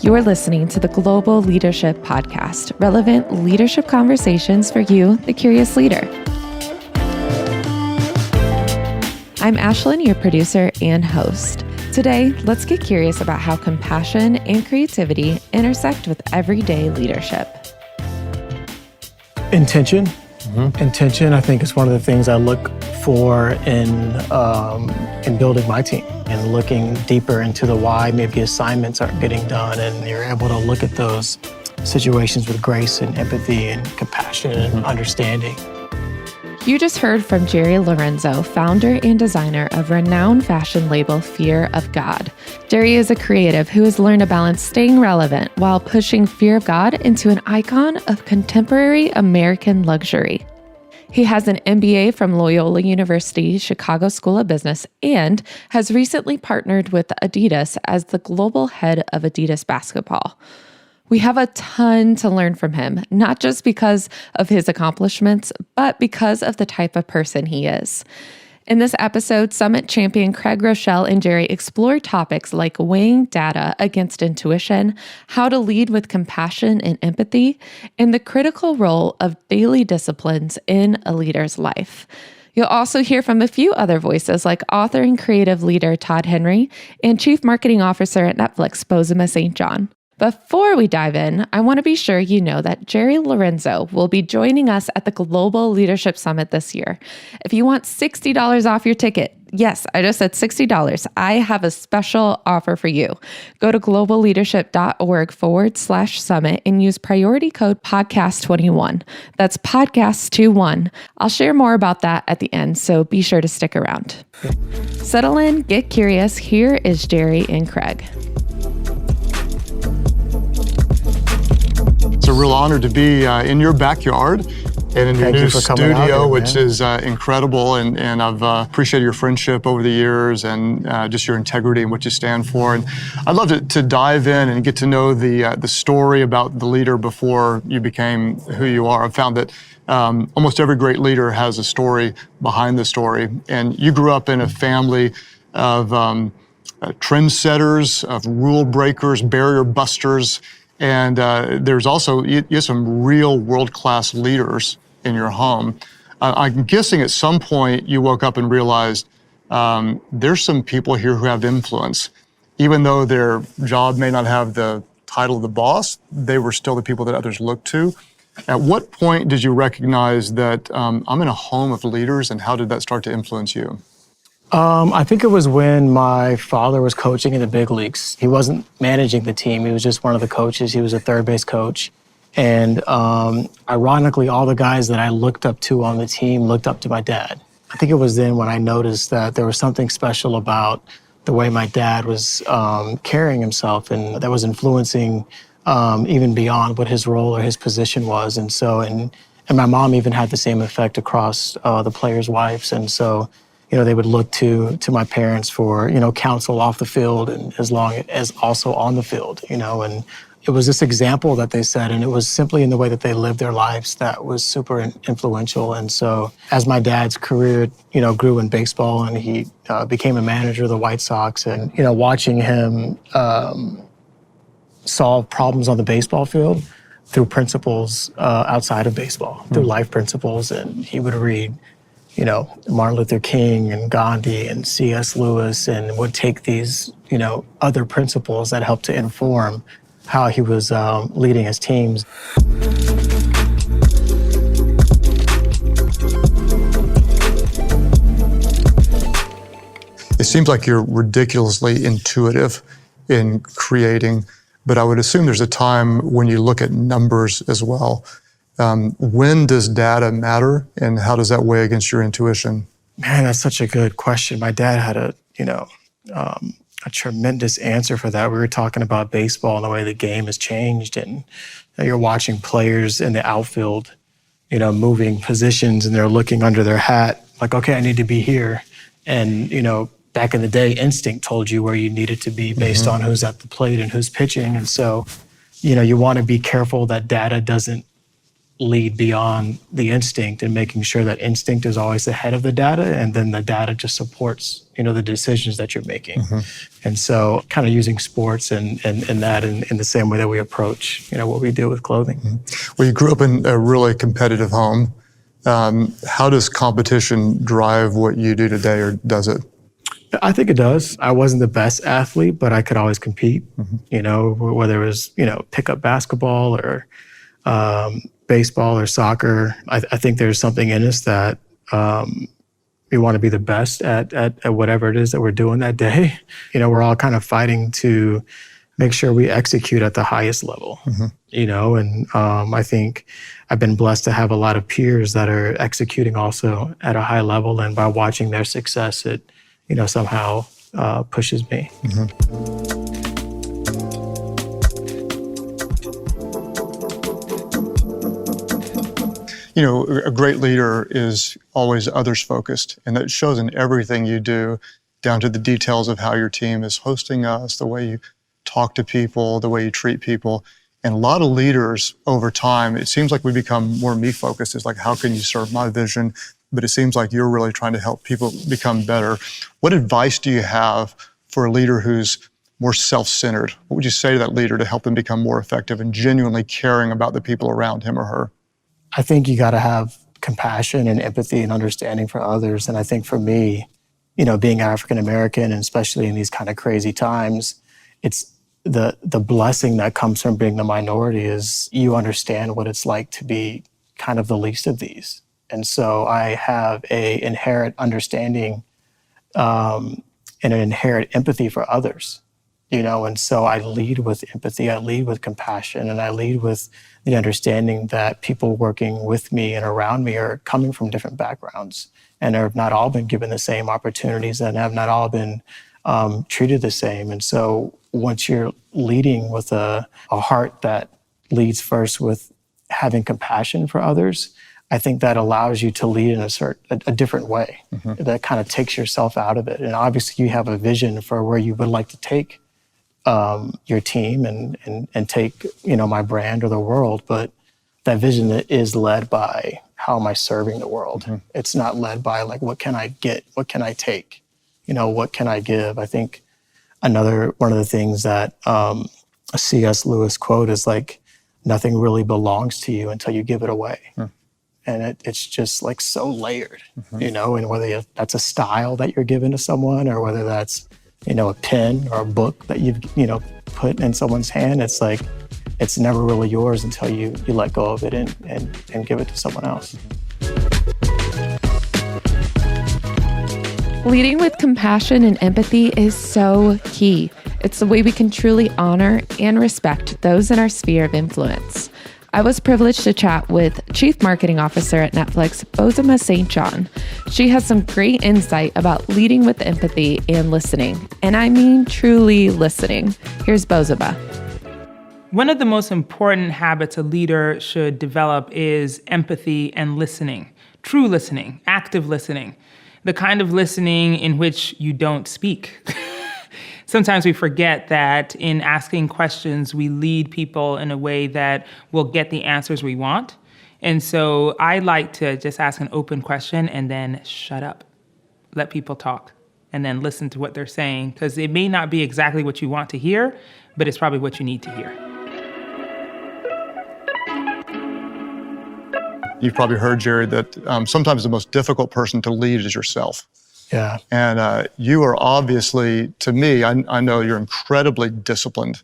You're listening to the Global Leadership Podcast, relevant leadership conversations for you, the curious leader. I'm Ashlyn, your producer and host. Today, let's get curious about how compassion and creativity intersect with everyday leadership. Intention. Intention, I think, is one of the things I look for in building my team and looking deeper into the why maybe assignments aren't getting done, and you're able to look at those situations with grace and empathy and compassion and understanding. You just heard from Jerry Lorenzo, founder and designer of renowned fashion label Fear of God. Jerry is a creative who has learned to balance staying relevant while pushing Fear of God into an icon of contemporary American luxury. He has an MBA from Loyola University, Chicago School of Business, and has recently partnered with Adidas as the global head of Adidas basketball. We have a ton to learn from him, not just because of his accomplishments, but because of the type of person he is. In this episode, Summit champion Craig Groeschel and Jerry explore topics like weighing data against intuition, how to lead with compassion and empathy, and the critical role of daily disciplines in a leader's life. You'll also hear from a few other voices like author and creative leader Todd Henry and Chief Marketing Officer at Netflix, Bozoma St. John. Before we dive in, I want to be sure you know that Jerry Lorenzo will be joining us at the Global Leadership Summit this year. If you want $60 off your ticket, yes, I just said $60, I have a special offer for you. Go to globalleadership.org/summit and use priority code podcast21. That's podcast21. I'll share more about that at the end, so be sure to stick around. Settle in, get curious. Here is Jerry and Craig. It's a real honor to be in your backyard and in your new studio, which is incredible. And I've appreciated your friendship over the years and just your integrity and what you stand for. And I'd love to dive in and get to know the story about the leader before you became who you are. I've found that almost every great leader has a story behind the story. And you grew up in a family of trendsetters, of rule breakers, barrier busters. And there's also you have some real world-class leaders in your home. I'm guessing at some point you woke up and realized there's some people here who have influence. Even though their job may not have the title of the boss, they were still the people that others looked to. At what point did you recognize that I'm in a home of leaders, and how did that start to influence you? I think it was when my father was coaching in the big leagues. He wasn't managing the team. He was just one of the coaches. He was a third base coach. And ironically, all the guys that I looked up to on the team looked up to my dad. I think it was then when I noticed that there was something special about the way my dad was carrying himself, and that was influencing even beyond what his role or his position was. And so, and my mom even had the same effect across the players' wives. And so, they would look to my parents for, counsel off the field and as long as also on the field, and it was this example that they set, and it was simply in the way that they lived their lives that was super influential. And so as my dad's career, grew in baseball and he became a manager of the White Sox, and, watching him solve problems on the baseball field through principles outside of baseball, through life principles. And he would read Martin Luther King and Gandhi and C.S. Lewis, and would take these, other principles that helped to inform how he was leading his teams. It seems like you're ridiculously intuitive in creating, but I would assume there's a time when you look at numbers as well. When does data matter, and how does that weigh against your intuition? Man, that's such a good question. My dad had a tremendous answer for that. We were talking about baseball and the way the game has changed, and you're watching players in the outfield, moving positions, and they're looking under their hat like, okay, I need to be here. And, back in the day, instinct told you where you needed to be based on who's at the plate and who's pitching. And so, you want to be careful that data doesn't lead beyond the instinct and making sure that instinct is always ahead of the data, and then the data just supports, the decisions that you're making. And so kind of using sports and that in the same way that we approach, what we do with clothing. Well, you grew up in a really competitive home. How does competition drive what you do today, or does it? I think it does. I wasn't the best athlete, but I could always compete, whether it was, pickup basketball or baseball or soccer. I think there's something in us that we want to be the best at whatever it is that we're doing that day. We're all kind of fighting to make sure we execute at the highest level, and I think I've been blessed to have a lot of peers that are executing also at a high level, and by watching their success, it, somehow pushes me. A great leader is always others focused, and that shows in everything you do, down to the details of how your team is hosting us, the way you talk to people, the way you treat people. And a lot of leaders over time, it seems like we become more me focused. It's like, how can you serve my vision? But it seems like you're really trying to help people become better. What advice do you have for a leader who's more self-centered? What would you say to that leader to help them become more effective and genuinely caring about the people around him or her? I think you got to have compassion and empathy and understanding for others. And I think for me, being African American, and especially in these kind of crazy times, it's the blessing that comes from being the minority is you understand what it's like to be kind of the least of these. And so I have an inherent understanding and an inherent empathy for others, and so I lead with empathy, I lead with compassion, and I lead with the understanding that people working with me and around me are coming from different backgrounds and have not all been given the same opportunities and have not all been treated the same. And so once you're leading with a heart that leads first with having compassion for others, I think that allows you to lead in a different way that kind of takes yourself out of it. And obviously you have a vision for where you would like to take your team and take, my brand or the world, but that vision is led by how am I serving the world? It's not led by like, what can I get? What can I take? What can I give? I think one of the things that a C.S. Lewis quote is like, nothing really belongs to you until you give it away. And it's just like so layered, and whether that's a style that you're giving to someone or whether that's, a pen or a book that you've, put in someone's hand, it's like, it's never really yours until you let go of it and give it to someone else. Leading with compassion and empathy is so key. It's the way we can truly honor and respect those in our sphere of influence. I was privileged to chat with Chief Marketing Officer at Netflix, Bozoma St. John. She has some great insight about leading with empathy and listening. And I mean truly listening. Here's Bozoma. One of the most important habits a leader should develop is empathy and listening. True listening, active listening. The kind of listening in which you don't speak. Sometimes we forget that in asking questions, we lead people in a way that will get the answers we want. And so I like to just ask an open question and then shut up. Let people talk and then listen to what they're saying, because it may not be exactly what you want to hear, but it's probably what you need to hear. You've probably heard, Jerry, that sometimes the most difficult person to lead is yourself. Yeah. And you are obviously, to me, I know you're incredibly disciplined.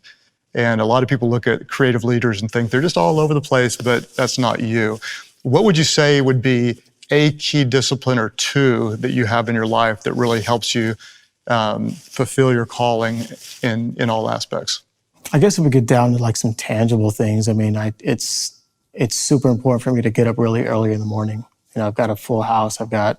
And a lot of people look at creative leaders and think they're just all over the place, but that's not you. What would you say would be a key discipline or two that you have in your life that really helps you fulfill your calling in all aspects? I guess if we get down to like some tangible things, I mean, it's super important for me to get up really early in the morning. I've got a full house. I've got,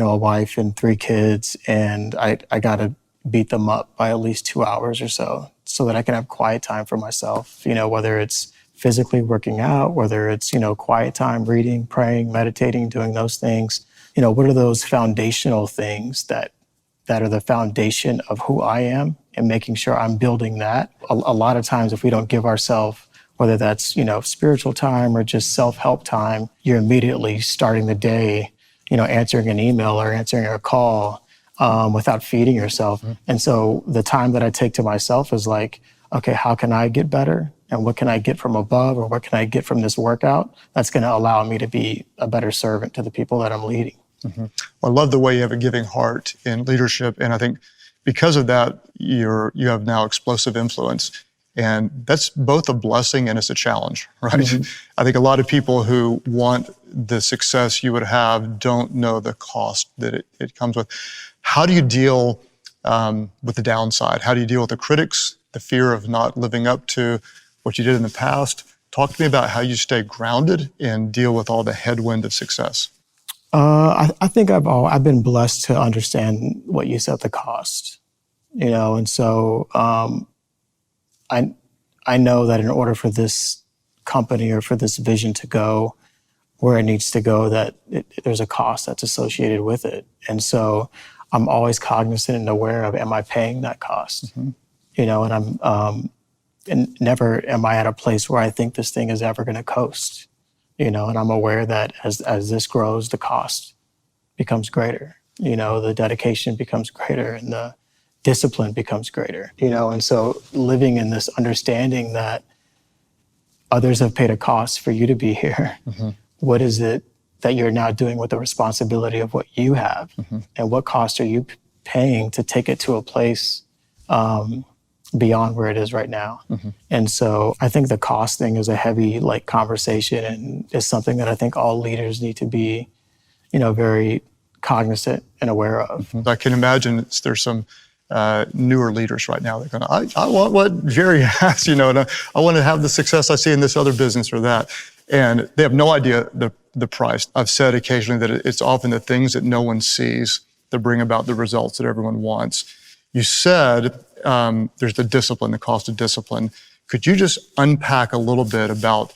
a wife and 3 kids, and I got to beat them up by at least 2 hours or so that I can have quiet time for myself, whether it's physically working out, whether it's, quiet time, reading, praying, meditating, doing those things. What are those foundational things that are the foundation of who I am, and making sure I'm building that. A lot of times if we don't give ourselves whether that's, spiritual time or just self-help time, you're immediately starting the day, answering an email or answering a call without feeding yourself. And so the time that I take to myself is like, okay, how can I get better? And what can I get from above, or what can I get from this workout that's going to allow me to be a better servant to the people that I'm leading? Well, I love the way you have a giving heart in leadership. And I think because of that, you have now explosive influence. And that's both a blessing and it's a challenge, right? I think a lot of people who want the success you would have don't know the cost that it comes with. How do you deal with the downside? How do you deal with the critics, the fear of not living up to what you did in the past? Talk to me about how you stay grounded and deal with all the headwind of success. I think I've been blessed to understand what you said, the cost, and so I know that in order for this company or for this vision to go where it needs to go, that there's a cost that's associated with it. And so I'm always cognizant and aware of, am I paying that cost? And I'm, and never am I at a place where I think this thing is ever going to coast, and I'm aware that as this grows, the cost becomes greater, the dedication becomes greater and the discipline becomes greater, and so living in this understanding that others have paid a cost for you to be here. What is it that you're now doing with the responsibility of what you have? And what cost are you paying to take it to a place beyond where it is right now? And so I think the cost thing is a heavy conversation, and is something that I think all leaders need to be, very cognizant and aware of. I can imagine there's some newer leaders right now. They're going, I want what Jerry has, and I want to have the success I see in this other business or that. And they have no idea the price. I've said occasionally that it's often the things that no one sees that bring about the results that everyone wants. You said there's the discipline, the cost of discipline. Could you just unpack a little bit about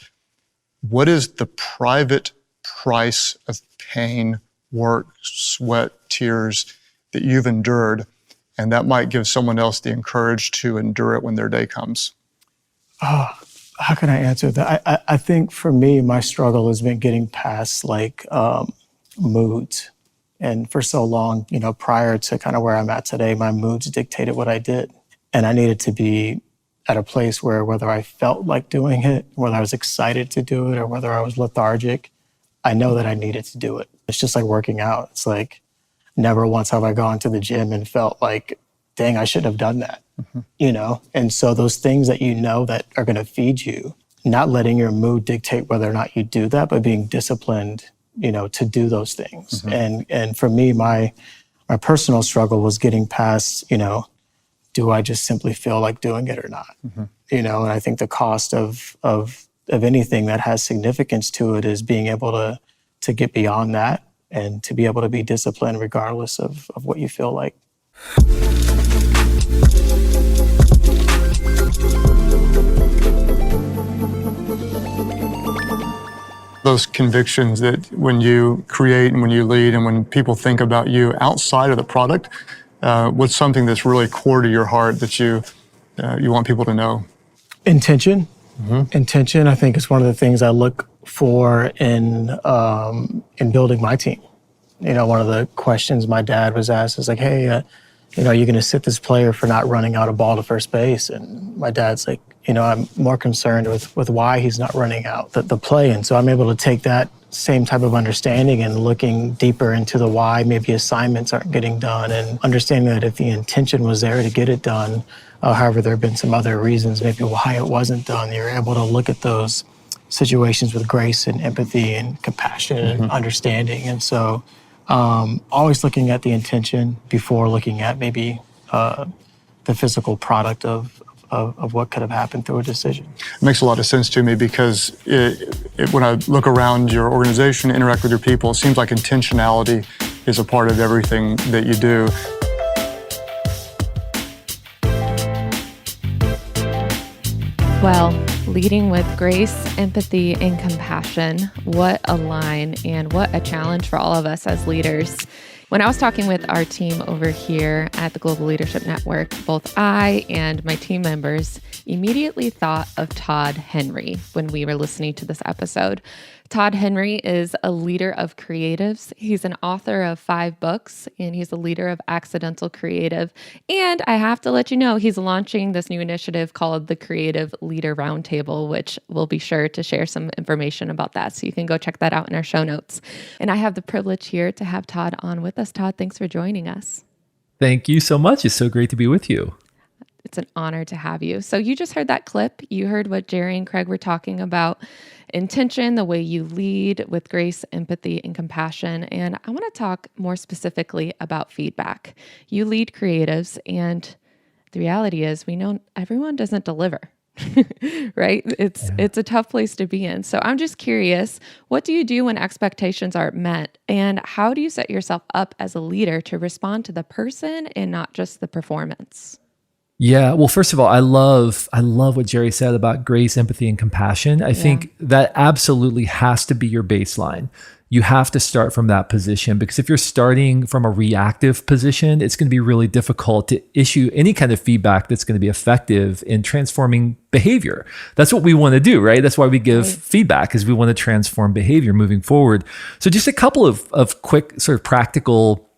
what is the private price of pain, work, sweat, tears that you've endured, and that might give someone else the encourage to endure it when their day comes? How can I answer that? I think for me, my struggle has been getting past moods. And for so long, prior to kind of where I'm at today, my moods dictated what I did. And I needed to be at a place where whether I felt like doing it, whether I was excited to do it, or whether I was lethargic, I know that I needed to do it. It's just like working out. It's like never once have I gone to the gym and felt like, dang, I shouldn't have done that, And so those things that that are going to feed you, not letting your mood dictate whether or not you do that, but being disciplined, to do those things. And for me, my personal struggle was getting past, do I just simply feel like doing it or not? And I think the cost of anything that has significance to it is being able to get beyond that and to be able to be disciplined regardless of what you feel like. Those convictions that when you create and when you lead and when people think about you outside of the product, what's something that's really core to your heart that you want people to know? Intention. Intention, I think, is one of the things I look for in building my team. One of the questions my dad was asked is like, hey, are you going to sit this player for not running out a ball to first base? And my dad's like, I'm more concerned with why he's not running out the play. And so I'm able to take that same type of understanding and looking deeper into the why maybe assignments aren't getting done, and understanding that if the intention was there to get it done, however, there have been some other reasons maybe why it wasn't done. You're able to look at those situations with grace and empathy and compassion and understanding. And so always looking at the intention before looking at maybe the physical product of what could have happened through a decision. It makes a lot of sense to me because when I look around your organization, interact with your people, it seems like intentionality is a part of everything that you do. Well, leading with grace, empathy, and compassion, what a line and what a challenge for all of us as leaders. When I was talking with our team over here at the Global Leadership Network, both I and my team members immediately thought of Todd Henry when we were listening to this episode. Todd Henry is a leader of creatives. He's an author of 5 books, and he's a leader of Accidental Creative. And I have to let you know, he's launching this new initiative called the Creative Leader Roundtable, which we'll be sure to share some information about that. So you can go check that out in our show notes. And I have the privilege here to have Todd on with us. Todd, thanks for joining us. Thank you so much. It's so great to be with you. It's an honor to have you. So you just heard that clip. You heard what Jerry and Craig were talking about. Intention, the way you lead with grace, empathy, and compassion. And I want to talk more specifically about feedback. You lead creatives, and the reality is we know everyone doesn't deliver, right? It's a tough place to be in. So I'm just curious, what do you do when expectations aren't met? And how do you set yourself up as a leader to respond to the person and not just the performance? Yeah. Well, first of all, I love what Jerry said about grace, empathy, and compassion. I think that absolutely has to be your baseline. You have to start from that position, because if you're starting from a reactive position, it's going to be really difficult to issue any kind of feedback that's going to be effective in transforming behavior. That's what we want to do, right? That's why we give feedback, is we want to transform behavior moving forward. So just a couple of quick sort of practical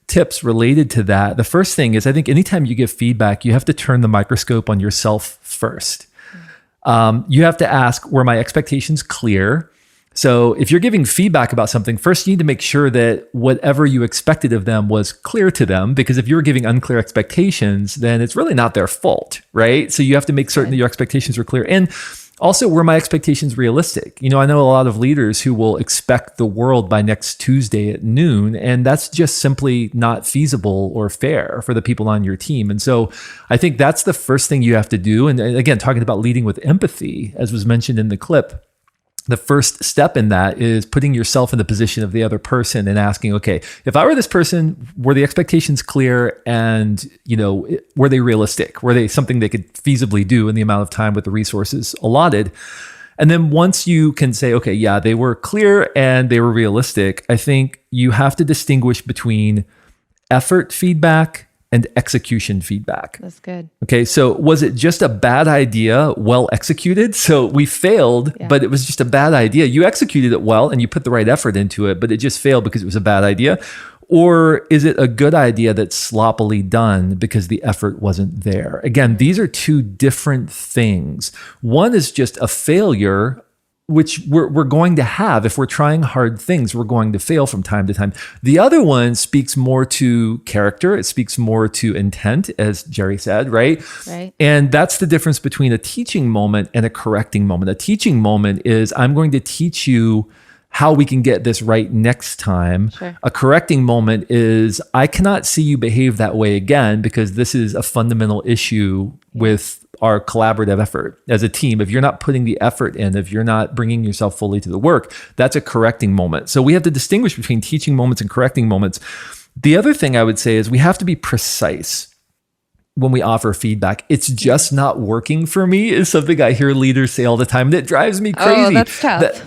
tips related to that. The first thing is, I think anytime you give feedback, you have to turn the microscope on yourself first. You have to ask, were my expectations clear? So if you're giving feedback about something, first you need to make sure that whatever you expected of them was clear to them, because if you're giving unclear expectations, then it's really not their fault, right? So you have to make certain that your expectations are clear. And also, were my expectations realistic? You know, I know a lot of leaders who will expect the world by next Tuesday at noon, and that's just simply not feasible or fair for the people on your team. And so I think that's the first thing you have to do. And again, talking about leading with empathy, as was mentioned in the clip, the first step in that is putting yourself in the position of the other person and asking, okay, if I were this person, were the expectations clear, and, you know, were they realistic? Were they something they could feasibly do in the amount of time with the resources allotted? And then once you can say, okay, yeah, they were clear and they were realistic, I think you have to distinguish between effort feedback and execution feedback. That's good. Okay, so was it just a bad idea well executed? So we failed, but it was just a bad idea. You executed it well and you put the right effort into it, but it just failed because it was a bad idea. Or is it a good idea that's sloppily done because the effort wasn't there? Again, these are two different things. One is just a failure, which we're going to have. If we're trying hard things, we're going to fail from time to time. The other one speaks more to character. It speaks more to intent, as Jerry said, right? Right. And that's the difference between a teaching moment and a correcting moment. A teaching moment is, I'm going to teach you how we can get this right next time. Sure. A correcting moment is, I cannot see you behave that way again, because this is a fundamental issue with our collaborative effort as a team. If you're not putting the effort in, if you're not bringing yourself fully to the work, that's a correcting moment. So we have to distinguish between teaching moments and correcting moments. The other thing I would say is, we have to be precise when we offer feedback. It's just not working for me is something I hear leaders say all the time. That drives me crazy. Oh, that's tough.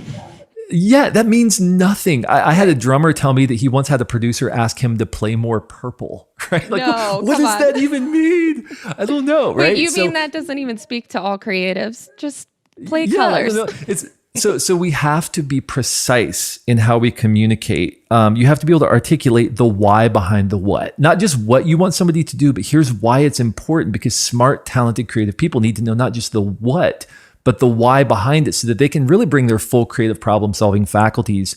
That means nothing. I had a drummer tell me that he once had a producer ask him to play more purple, right? Like, No, what does that even mean? I don't know, right? Wait, you mean that doesn't even speak to all creatives? Just play colors. No. So we have to be precise in how we communicate. You have to be able to articulate the why behind the what. Not just what you want somebody to do, but here's why it's important, because smart, talented, creative people need to know not just the what, but the why behind it, so that they can really bring their full creative problem-solving faculties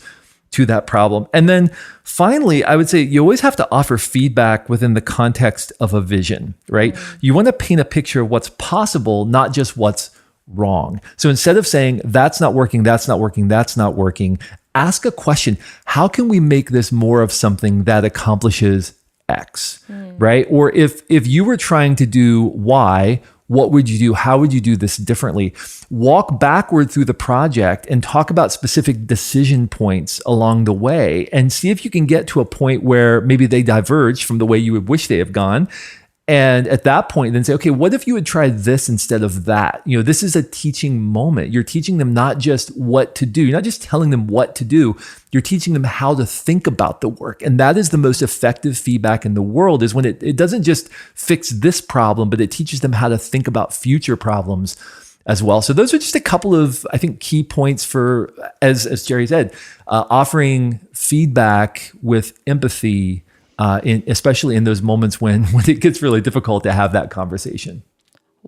to that problem. And then finally, I would say you always have to offer feedback within the context of a vision, right? You want to paint a picture of what's possible, not just what's wrong. So instead of saying, that's not working, that's not working, that's not working, ask a question. How can we make this more of something that accomplishes X, right? Or if you were trying to do Y, what would you do? How would you do this differently? Walk backward through the project and talk about specific decision points along the way, and see if you can get to a point where maybe they diverge from the way you would wish they have gone. And at that point, then say, okay, what if you had tried this instead of that? This is a teaching moment. You're teaching them not just what to do. You're not just telling them what to do. You're teaching them how to think about the work. And that is the most effective feedback in the world, is when it doesn't just fix this problem, but it teaches them how to think about future problems as well. So those are just a couple of, I think, key points for, as Jerry said, offering feedback with empathy, especially in those moments when it gets really difficult to have that conversation.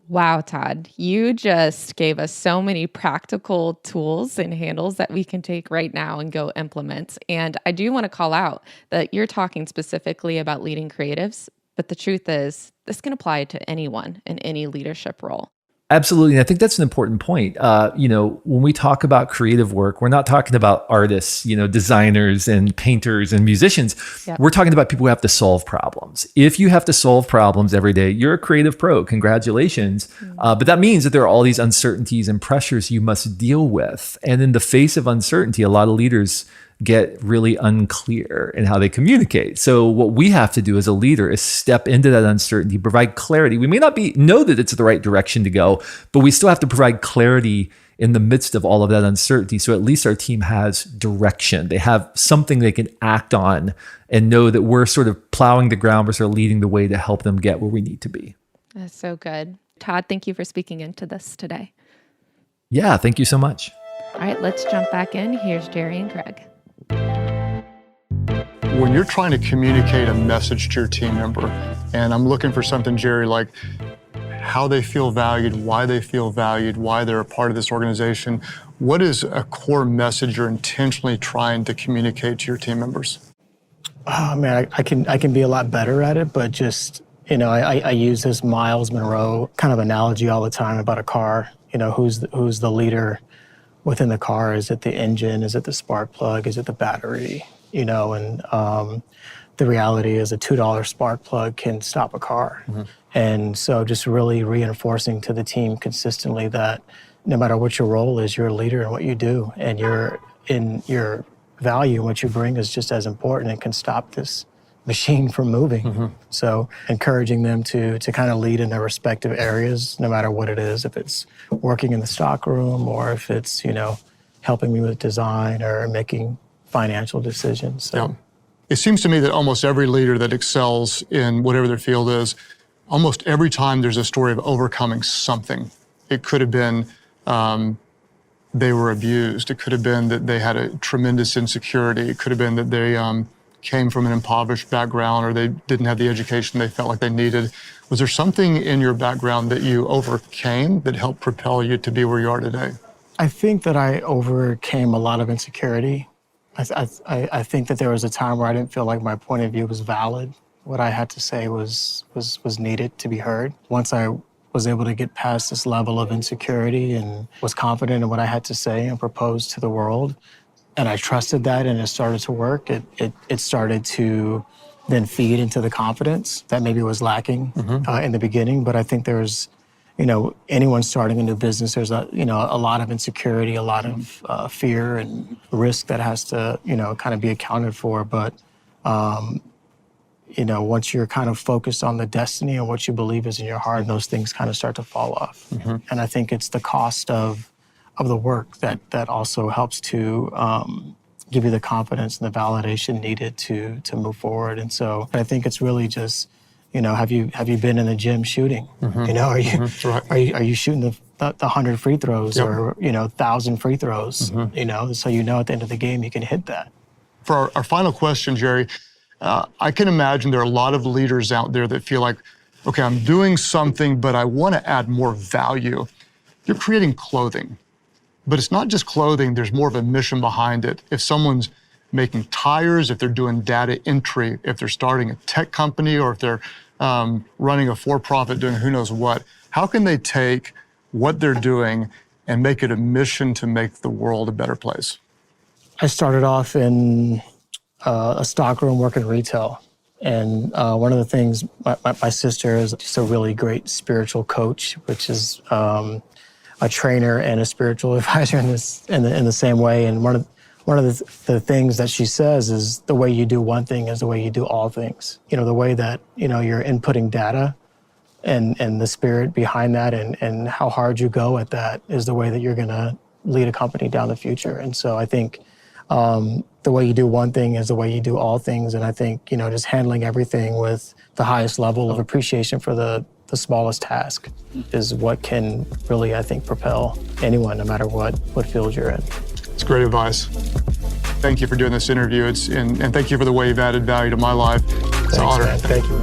Wow, Todd, you just gave us so many practical tools and handles that we can take right now and go implement. And I do want to call out that you're talking specifically about leading creatives, but the truth is this can apply to anyone in any leadership role. Absolutely. And I think that's an important point. When we talk about creative work, we're not talking about artists, designers and painters and musicians. Yep. We're talking about people who have to solve problems. If you have to solve problems every day, you're a creative pro. Congratulations. But that means that there are all these uncertainties and pressures you must deal with. And in the face of uncertainty, a lot of leaders get really unclear in how they communicate. So what we have to do as a leader is step into that uncertainty, provide clarity. We may not know that it's the right direction to go, but we still have to provide clarity in the midst of all of that uncertainty. So at least our team has direction. They have something they can act on and know that we're sort of plowing the ground, we're sort of leading the way to help them get where we need to be. That's so good. Todd, thank you for speaking into this today. Yeah, thank you so much. All right, let's jump back in. Here's Jerry and Greg. When you're trying to communicate a message to your team member, and I'm looking for something, Jerry, like how they feel valued, why they're a part of this organization, what is a core message you're intentionally trying to communicate to your team members? Oh man, I can be a lot better at it, but just, I use this Miles Monroe kind of analogy all the time about a car. Who's the leader within the car? Is it the engine? Is it the spark plug? Is it the battery? The reality is a $2 spark plug can stop a car. Mm-hmm. And so just really reinforcing to the team consistently that no matter what your role is, you're a leader in what you do, and your value and what you bring is just as important and can stop this machine from moving. Mm-hmm. So encouraging them to kind of lead in their respective areas, no matter what it is, if it's working in the stock room or if it's, helping me with design or making financial decisions. So. Yeah. It seems to me that almost every leader that excels in whatever their field is, almost every time there's a story of overcoming something. It could have been they were abused. It could have been that they had a tremendous insecurity. It could have been that they came from an impoverished background, or they didn't have the education they felt like they needed. Was there something in your background that you overcame that helped propel you to be where you are today? I think that I overcame a lot of insecurity. I think that there was a time where I didn't feel like my point of view was valid. What I had to say was needed to be heard. Once I was able to get past this level of insecurity and was confident in what I had to say and propose to the world, and I trusted that, and it started to work, it started to then feed into the confidence that maybe was lacking in the beginning. But I think there's, anyone starting a new business, there's a lot of insecurity, a lot of fear and risk that has to, kind of be accounted for. But, once you're kind of focused on the destiny and what you believe is in your heart, those things kind of start to fall off. Mm-hmm. And I think it's the cost of the work that also helps to give you the confidence and the validation needed to move forward. And so I think it's really just, have you been in the gym shooting? Mm-hmm. Are you shooting the 100 free throws or 1,000 free throws? So at the end of the game you can hit that. For our final question, Jerry, I can imagine there are a lot of leaders out there that feel like, okay, I'm doing something, but I want to add more value. You're creating clothing, but it's not just clothing. There's more of a mission behind it. If someone's making tires, if they're doing data entry, if they're starting a tech company, or if they're running a for-profit doing who knows what, how can they take what they're doing and make it a mission to make the world a better place? I started off in a stockroom working retail. And one of the things, my sister is just a really great spiritual coach, which is a trainer and a spiritual advisor in the same way. And one of the things that she says is the way you do one thing is the way you do all things. The way that, you're inputting data and the spirit behind that and how hard you go at that is the way that you're going to lead a company down the future. And so I think the way you do one thing is the way you do all things. And I think, just handling everything with the highest level of appreciation for the smallest task is what can really, I think, propel anyone, no matter what field you're in. It's great advice. Thank you for doing this interview. And thank you for the way you've added value to my life. It's an honor. Man. Thank you.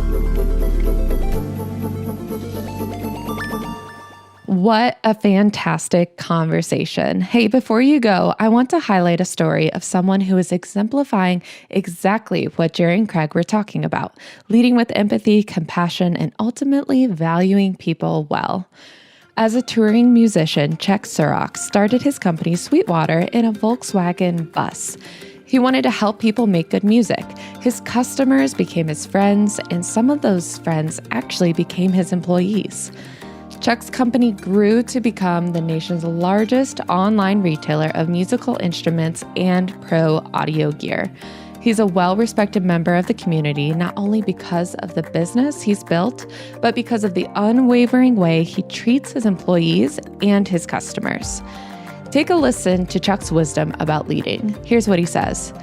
What a fantastic conversation. Hey, before you go, I want to highlight a story of someone who is exemplifying exactly what Jerry and Craig were talking about, leading with empathy, compassion, and ultimately valuing people well. As a touring musician, Czech Surok started his company Sweetwater in a Volkswagen bus. He wanted to help people make good music. His customers became his friends, and some of those friends actually became his employees. Chuck's company grew to become the nation's largest online retailer of musical instruments and pro audio gear. He's a well-respected member of the community, not only because of the business he's built, but because of the unwavering way he treats his employees and his customers. Take a listen to Chuck's wisdom about leading. Here's what he says.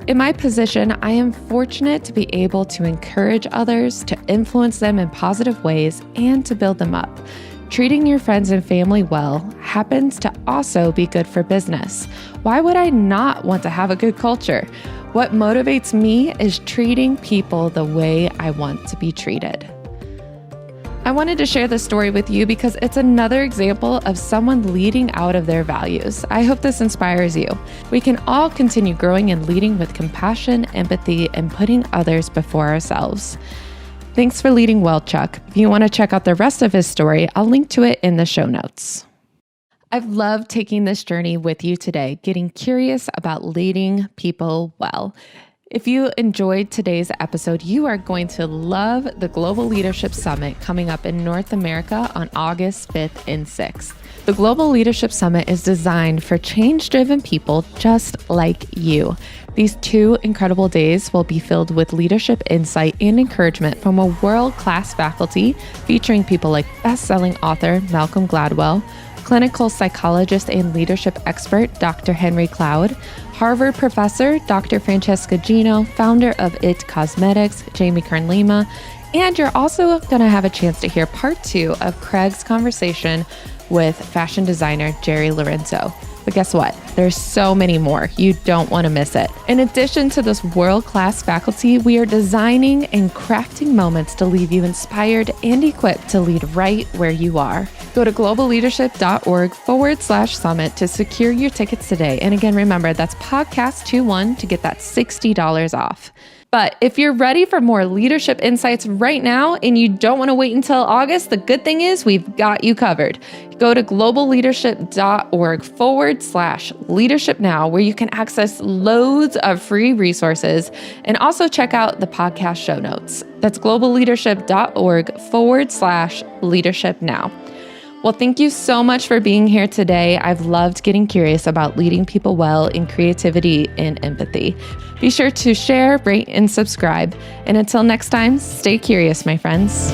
In my position, I am fortunate to be able to encourage others, to influence them in positive ways, and to build them up. Treating your friends and family well happens to also be good for business. Why would I not want to have a good culture? What motivates me is treating people the way I want to be treated. I wanted to share this story with you because it's another example of someone leading out of their values. I hope this inspires you. We can all continue growing and leading with compassion, empathy, and putting others before ourselves. Thanks for leading well, Chuck. If you want to check out the rest of his story, I'll link to it in the show notes. I've loved taking this journey with you today, getting curious about leading people well. If you enjoyed today's episode, you are going to love the Global Leadership Summit coming up in North America on August 5th and 6th. The Global Leadership Summit is designed for change-driven people just like you. These 2 incredible days will be filled with leadership insight and encouragement from a world-class faculty featuring people like best-selling author Malcolm Gladwell, clinical psychologist and leadership expert Dr. Henry Cloud, Harvard professor Dr. Francesca Gino, founder of IT Cosmetics, Jamie Kern-Lima, and you're also going to have a chance to hear part 2 of Craig's conversation with fashion designer Jerry Lorenzo. But guess what? There's so many more. You don't want to miss it. In addition to this world-class faculty, we are designing and crafting moments to leave you inspired and equipped to lead right where you are. Go to globalleadership.org/summit to secure your tickets today. And again, remember, that's podcast21 to get that $60 off. But if you're ready for more leadership insights right now and you don't want to wait until August, the good thing is we've got you covered. Go to globalleadership.org/leadership now, where you can access loads of free resources and also check out the podcast show notes. That's globalleadership.org/leadership now. Well, thank you so much for being here today. I've loved getting curious about leading people well in creativity and empathy. Be sure to share, rate, and subscribe. And until next time, stay curious, my friends.